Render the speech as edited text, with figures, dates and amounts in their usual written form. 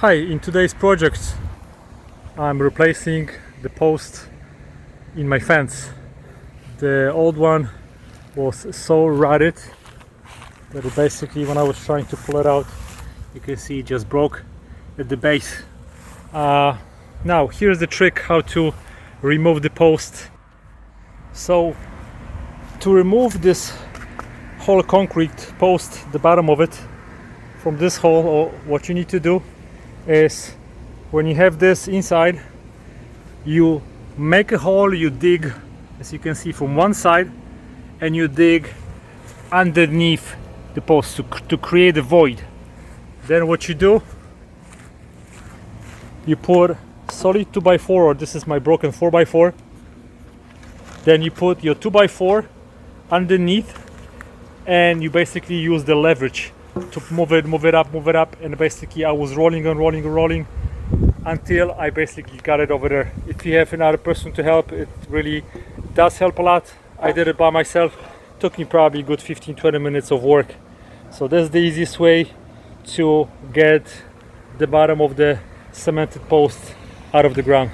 Hi, in today's project I'm replacing the post in my fence. The old one was so rotted that it basically, when I was trying to pull it out, you can see it just broke at the base. Now here's the trick how to remove the post. So to remove this whole concrete post, the bottom of it, from this hole, or what you need to do is, when you have this inside, you make a hole, you dig, as you can see, from one side, and you dig underneath the post to create a void. Then what you do, you put solid 2x4, or this is my broken 4x4. Then you put your 2x4 underneath, and you basically use the leverage to move it up, and basically I was rolling until I basically got it over there. If you have another person to help, it really does help a lot. I did it by myself, took me probably a good 15-20 minutes of work. So that's the easiest way to get the bottom of the cemented post out of the ground.